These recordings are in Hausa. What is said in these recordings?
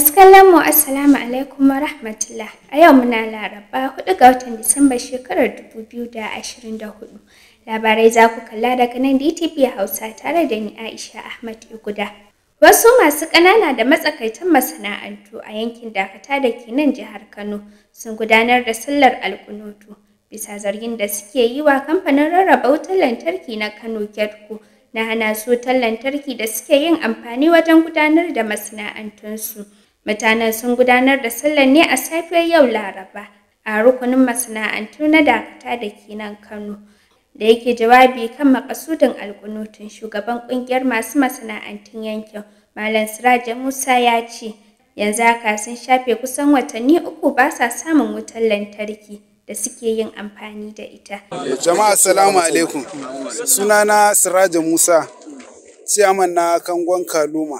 Masu kallon mu Assalamu alaikum wa rahmatullah. A yau muna Laraba 4 ga watan Disamba shekarar 2024. Labarai za ku kalla daga nan DTV Hausa tare da ni Aisha Ahmad Iguda. Wasu masu ƙanana da matsakaitan masana'antu a yankin Dakata da ke nan jihar Kano sun gudanar da sallar alkunutu bisa zargin da suke yi wa kamfanin rarraba wutar lantarki na Kano Kedco na hana su wutar lantarki da suke yin amfani wajen gudanar da masana'antunsu. Mutanen sun gudanar da sallar ne a safiyar yau Laraba a rukunin masana'antu na Dakata da ke nan Kano. Da yake jawabi kan makasudin alkunutun, shugaban kungiyar masu masana'antun yankin Malam Siraja Musa ya ce yanzu haka sun shafe kusan watanni 3 ba sa samun wutar lantarki da suke yin amfani da ita. Jama'a assalamu alaikum. Sunana Siraja Musa, ciyaman na Kangon Kaluma.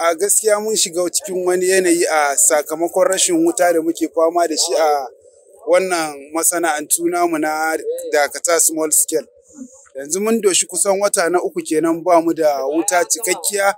A gaskiya mun shiga cikin wani yanayi a sakamakon rashin wuta da muke fama da shi a wannan masana'antu namu na Dakata small scale. Yanzu mun doshi kusan wata na 3 kenan ba mu da wuta cikakkiya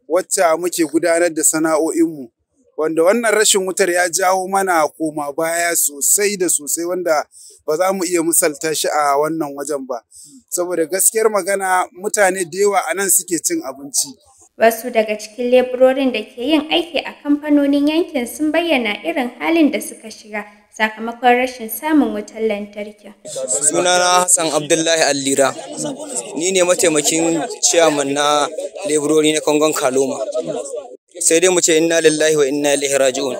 wacce muke gudanar da sana'o'inmu. Wanda wannan rashin wutar ya jawo mana koma baya sosai da sosai wanda ba za mu iya misalta shi a wannan wajen ba. Saboda gaskiyar magana mutane da yawa a nan suke cin abinci. Wasu daga cikin leburorin da ke yin aiki a kamfanonin yankin sun bayyana irin halin da suka shiga sakamakon rashin samun wutar lantarki. Sunana Hassan Abdullahi Allira, ni ne mataimakin ciyaman na leburori na Kangon Kaloma. Sai dai mu ce inna lillahi wa inna ilaihi raji'un.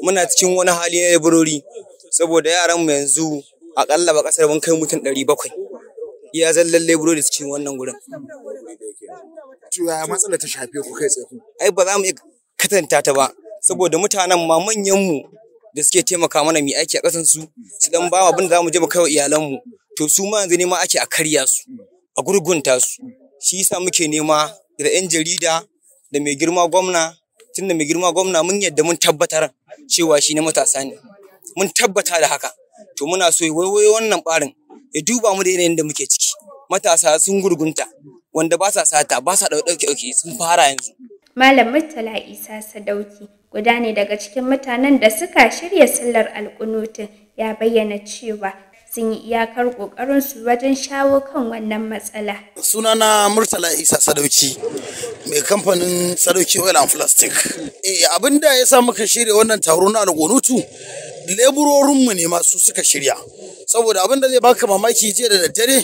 Muna cikin wani hali na leburori saboda yaran mu yanzu akalla ba kasar mun kai mutum 700. Iya zallan leburori cikin wannan gurin. Ya matsala ta shafe ku kai tsaye. Ai ba za mu iya katanta ta ba saboda mutanen ma manyan mu da suke taimaka mana mu aiki a kasan su dan ba abin da za mu je mu kai wa iyalan mu, to su ma yanzu ne ma ake a karya su a gurgunta su. Shi yasa muke nema da yan jarida da mai girma gwamna, tunda mai girma gwamna mun yadda mun tabbatar cewa shi ne matasa ne, mun tabbata da haka. To muna so waiwayo wannan barin ya duba mu da yanayin da muke ciki. Matasa sun gurgunta wanda ba sa sata ba sa ɗauke sun fara yanzu. Malam Murtala Isa Sadauki guda ne daga cikin mutanen da suka shirya sallar alkunutun, ya bayyana cewa sun yi iyakar ƙoƙarinsu wajen shawo kan wannan matsala. Sunana Murtala Isa Sadauki, mai kamfanin Sadauki Oil and Plastic. Abinda ya sa muka shirya wannan taro na alkunutu, leburorinmu ne masu suka shirya. Saboda abin da zai baka mamaki jiya da daddare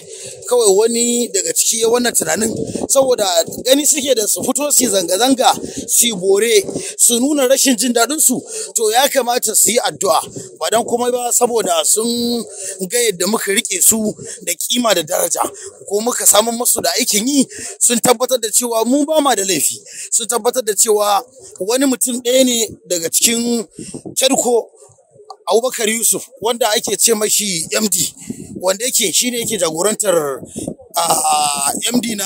kawai wani daga ciki ya wannan tunanin, saboda gani suke da su fito su zanga-zanga su bore su nuna rashin jin daɗin su, to ya kamata su yi addu'a ba dan kuma ba saboda sun ga yadda muka rike su da kima da daraja ko muka samu musu da aikin yi, sun tabbatar da cewa mu ba ma da laifi, sun tabbatar da cewa wani mutum ɗaya ne daga cikin Kedco, Abubakar Yusuf, wanda ake ce mashi MD, wanda yake shine yake jagorantar MD na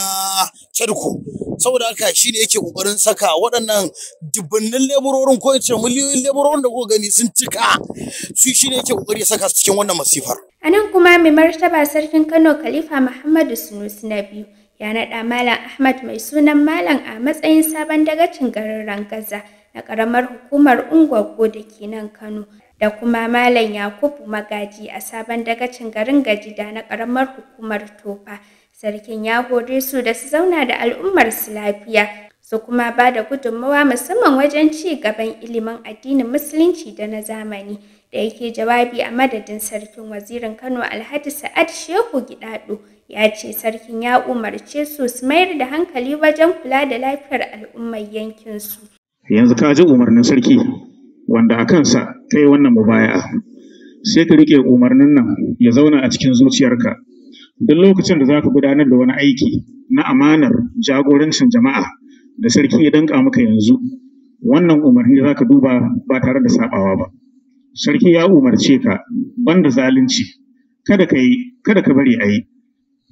Kedco. Saboda haka shine yake kokarin saka waɗannan dubbannin leburorin ko yace miliyoyin leburorin da kuka gani sun cika, su shine yake kokari ya saka su cikin wannan masifar. Anan kuma mai martaba sarkin Kano Khalifa Muhammadu Sunusi na biyu ya naɗa Malam Ahmad mai sunan Malam a matsayin sabon dagacin garin Rangaza na ƙaramar hukumar Ungwaggo da ke nan Kano, da kuma Malam Yakubu Magaji a sabon dagacin garin Gajida na ƙaramar hukumar Tofa. Sarkin ya hore su da su zauna da al'ummar su lafiya, su kuma ba da gudunmawa musamman wajen ci gaban ilimin addinin Musulunci da na zamani. Da yake jawabi a madadin sarkin, wazirin Kano Alhaji Sa'ad Shehu Gidado ya ce sarkin ya umarce su mayar da hankali wajen kula da lafiyar al'ummar yankinsu. Yanzu ka ji umarnin sarki wanda a kansa kai wannan mubaya'a, sai ka rike umarnin nan ya zauna a cikin zuciyarka duk lokacin da za ka gudanar da wani aiki na amanar jagorancin jama'a da sarki ya danka maka yanzu. Wannan umarni za ka duba ba tare da sabawa ba. Sarki ya umarce ka banda zalunci, kada ka bari a yi,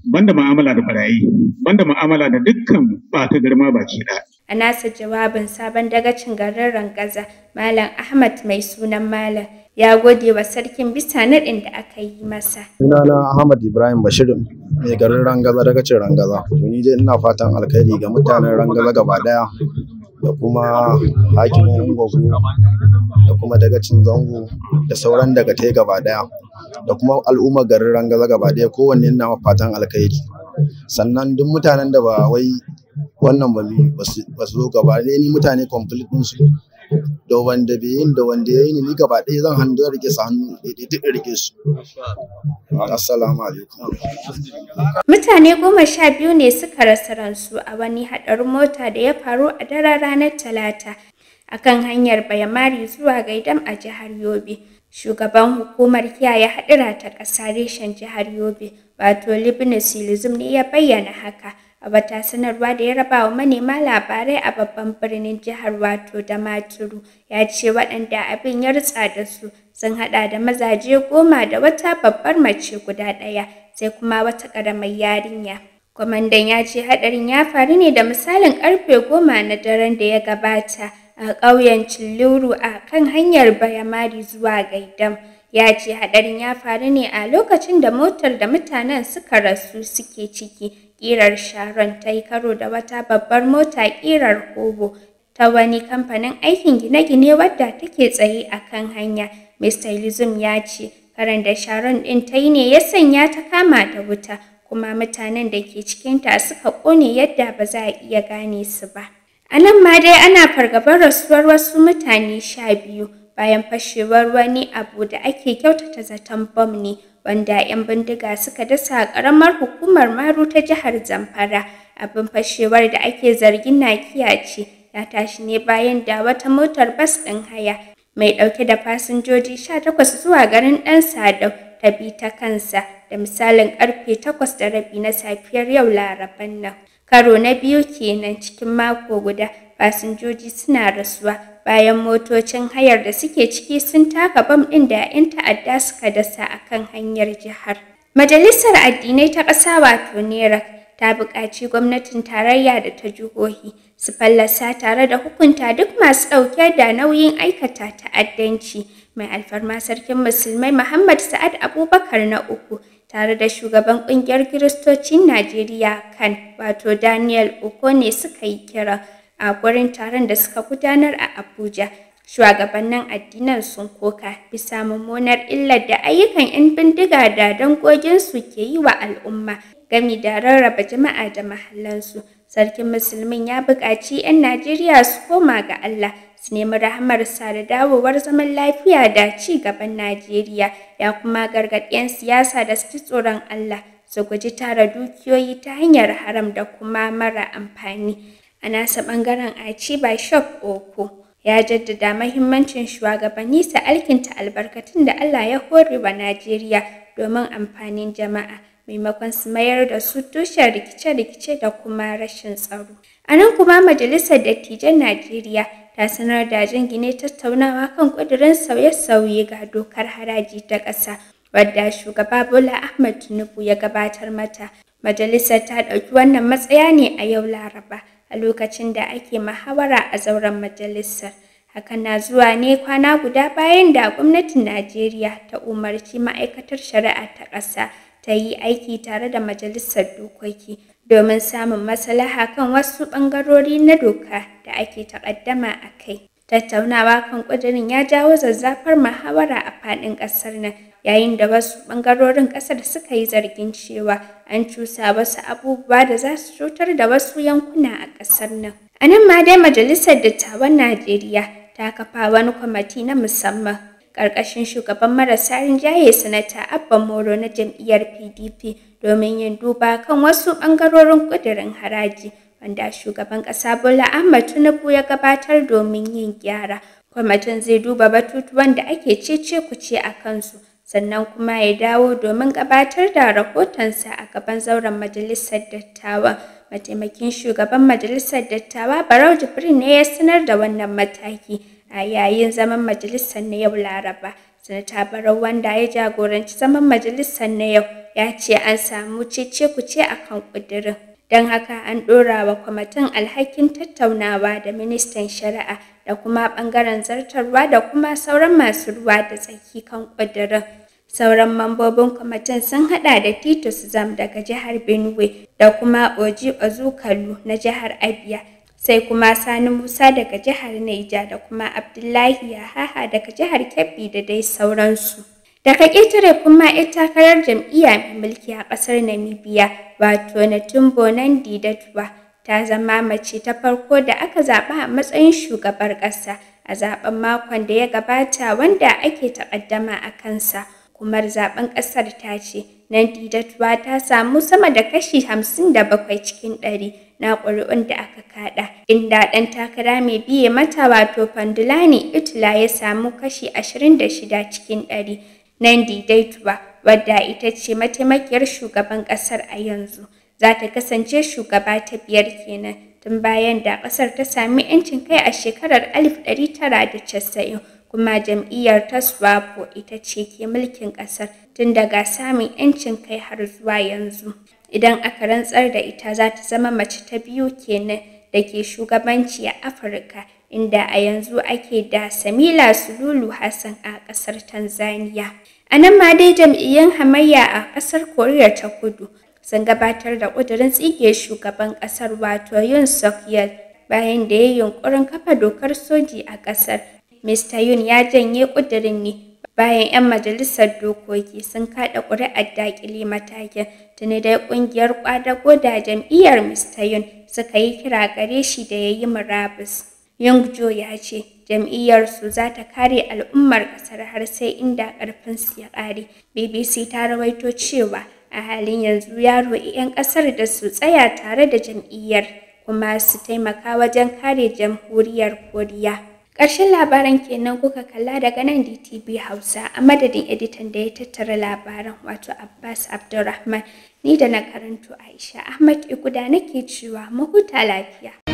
banda mu'amala da barayi, banda mu'amala da dukkan ɓata girma baki ɗaya. A nasa jawabin, sabon dagacin garin Rangaza Malam Ahmad mai sunan Malam ya gode wa sarkin bisa naɗin da aka yi masa. Sunana Ahmad Ibrahim Bashir, mai garin Rangaza, dagacin Rangaza. To ni dai ina fatan alkhairi ga mutanen Rangaza gaba daya da kuma hakimin Ungwaggo da kuma dagacin Zango da sauran dagatai gaba ɗaya da kuma al'ummar garin Rangaza gaba ɗaya, kowanne ina fatan alkhairi. Sannan duk mutanen da ba wai wannan ba su zo gaba ɗaya, ni mutane complete ɗinsu da wanda bai yin da wanda ya yi ni gaba ɗaya zan hannu rike su hannu daidai duk rike su. Assalamu alaikum. Mutane 12 ne suka rasa ransu a wani haɗarin mota da ya faru a daren ranar Talata a kan hanyar Bayamari zuwa Gaidam a jihar Yobe. Shugaban hukumar kiyaye haɗura ta ƙasa reshen jihar Yobe, wato Libnus Silizum ne ya bayyana haka a wata sanarwa da ya raba wa manema labarai a babban birnin jihar wato Damaturu. Ya ce waɗanda abin ya rutsa da su sun haɗa da mazaje 10 da wata babbar mace guda ɗaya, sai kuma wata ƙaramar yarinya. Kwamandan ya ce haɗarin ya faru ne da misalin ƙarfe 10 na daren da ya gabata a ƙauyen Cilluru a kan hanyar Bayamari zuwa Gaidam. Ya ce haɗarin ya faru ne a lokacin da motar da mutanen suka rasu suke ciki ƙirar Sharon ta yi karo da wata babbar mota ƙirar Hobo ta wani kamfanin aikin gine-gine wadda take tsaye a kan hanya. Mr. Lizum ya ce karan da Sharon ɗin ta yi ne ya sanya ta kama da wuta, kuma mutanen da ke cikinta suka ƙone yadda ba za a iya gane su ba. A nan ma dai ana fargabar rasuwar wasu mutane 12 bayan fashewar wani abu da ake kyautata zaton bom ne wanda 'yan bindiga suka dasa a ƙaramar hukumar Maru ta jihar Zamfara. Abin fashewar da ake zargin nakiya ce ya tashi ne bayan da wata motar bas ɗin haya mai ɗauke da fasinjoji 18 zuwa garin Ɗan Sadau ta bi ta kansa da misalin ƙarfe 8:30 na safiyar yau Laraban nan. Karo na biyu kenan cikin mako guda fasinjoji suna rasuwa bayan motocin hayar da suke ciki sun taka bam ɗin da 'yan ta'adda suka dasa a kan hanyar jihar. Majalisar Addinai ta ƙasa wato NERAC ta buƙaci gwamnatin tarayya da ta jihohi su fallasa tare da hukunta duk masu ɗauke da nauyin aikata ta'addanci. Mai alfarma sarkin musulmai Muhammad Sa'ad Abubakar na uku tare da shugaban ƙungiyar Kiristocin Najeriya kan wato Daniel Okone suka yi kira a gurin taron da suka gudanar a Abuja. Shugabannin addinan sun koka bisa mummunar illar da ayyukan 'yan bindiga da dangoginsu ke yi wa al'umma gami da rarraba jama'a da mahallansu. Sarkin musulmin ya buƙaci 'yan Najeriya su koma ga Allah, su nemi rahamarsa da dawowar zaman lafiya da ci gaban Najeriya. Ya kuma gargaɗi 'yan siyasa da su ji tsoron Allah, su guji tara dukiyoyi ta hanyar haram da kuma mara amfani. A nasa ɓangaren Archbishop Oko ya jaddada mahimmancin shugabanni su alkinta albarkatun da Allah ya hore wa Najeriya domin amfanin jama'a, maimakon su mayar da su tushen rikice-rikice da kuma rashin tsaro. A nan kuma Majalisar Dattijan Najeriya ta sanar da jingine tattaunawa kan ƙudurin sauye-sauye ga dokar haraji ta ƙasa, wadda shugaba Bola Ahmed Tinubu ya gabatar mata. Majalisar ta ɗauki wannan matsaya ne a yau Laraba, a lokacin da ake muhawara a zauren majalisar. Hakan na zuwa ne kwana guda bayan da gwamnatin Najeriya ta umarci ma'aikatar shari'a ta ƙasa ta yi aiki tare da majalisar dokoki domin samun maslaha kan wasu ɓangarori na doka da ake takaddama a kai. Tattaunawa kan ƙudurin ya jawo zazzafar muhawara a faɗin ƙasar nan, yayin da wasu ɓangarorin ƙasar suka yi zargin cewa an cusa wasu abubuwa da za su cutar da wasu yankuna a ƙasar nan. A nan ma dai Majalisar Dattawan Najeriya ta kafa wani kwamiti na musamman ƙarƙashin shugaban marasa rinjaye Sanata Abba Moro na jam'iyyar PDP domin yin duba kan wasu ɓangarorin ƙudurin haraji wanda shugaban ƙasa Bola Ahmed Tinubu ya gabatar domin yin gyara. Kwamitin zai duba batutuwan da ake cece-kuce a kansu, sannan kuma ya dawo domin gabatar da rahotonsa a gaban zauren Majalisar Dattawa. Mataimakin shugaban Majalisar Dattawa Barau Jibrin ne ya sanar da wannan mataki a yayin zaman majalisar na yau Laraba. Sanata Barau, wanda ya jagoranci zaman majalisar na yau, ya ce an samu cece-kuce a kan ƙudurin. Don haka an ɗora wa kwamitin alhakin tattaunawa da ministan shari'a da kuma ɓangaren zartarwa da kuma sauran masu ruwa da tsaki kan ƙudurin. Sauran mambobin kwamitin sun haɗa da Titus Zam daga jihar Benue da kuma Oji Ozukalu na jihar Abia. sai kuma Sani Musa daga jihar Neja da kuma Abdullahi Yahaha daga jihar Kebbi da dai sauransu. Daga ƙetare kuma 'yar takarar jam'iyya mai mulki a ƙasar Namibia wato Netumbo Nandi-Ndaitwah ta zama mace ta farko da aka zaɓa a matsayin shugabar ƙasa a zaɓen makon da ya gabata wanda ake takaddama a kansa. Hukumar zaɓen ƙasar ta ce Nandi-Ndaitwah ta samu sama da kashi 57 cikin 100 na ƙuri'un da aka kaɗa, inda ɗan takara mai biye mata wato Pandulani Itula ya samu kashi 26 cikin 100. Nandi-Ndaitwah, wadda ita ce mataimakiyar shugaban ƙasar a yanzu, za ta kasance shugaba ta 5 kenan tun bayan da ƙasar ta sami 'yancin kai a shekarar 1990, kuma jam'iyyar ta SWAPO ita ce ke mulkin ƙasar tun daga samun 'yancin kai har zuwa yanzu. Idan aka rantsar da ita za ta zama mace ta 2 kenan da ke shugabanci a Afirka, inda a yanzu ake da Samila Suluhu Hassan a ƙasar Tanzania. A nan ma dai jam'iyyun hamayya a ƙasar Koriya ta Kudu sun gabatar da ƙudurin tsige shugaban ƙasar wato Yoon Suk Yeol bayan da ya yi yunƙurin kafa dokar soji a ƙasar. Mr. Yoon ya janye ƙudurin ne bayan 'yan majalisar dokoki sun kaɗa ƙuri'ar daƙile matakin. Tuni dai ƙungiyar ƙwadago da jam'iyyar Mr. Yoon suka yi kira gare shi da ya yi murabus. Yoon Jo ya ce jam'iyyarsu za ta kare al'ummar ƙasar har sai inda ƙarfinsu ya ƙare. BBC ta rawaito cewa a halin yanzu ya roƙi 'yan ƙasar da su tsaya tare da jam'iyyar kuma su taimaka wajen kare jamhuriyar Koriya. Ƙarshen labaran kenan kuka kalla daga nan DTV Hausa a madadin editan da ya tattara labaran wato Abbas Abdulrahman, ni da na karanto Aisha Ahmad Iguda nake cewa mu huta lafiya.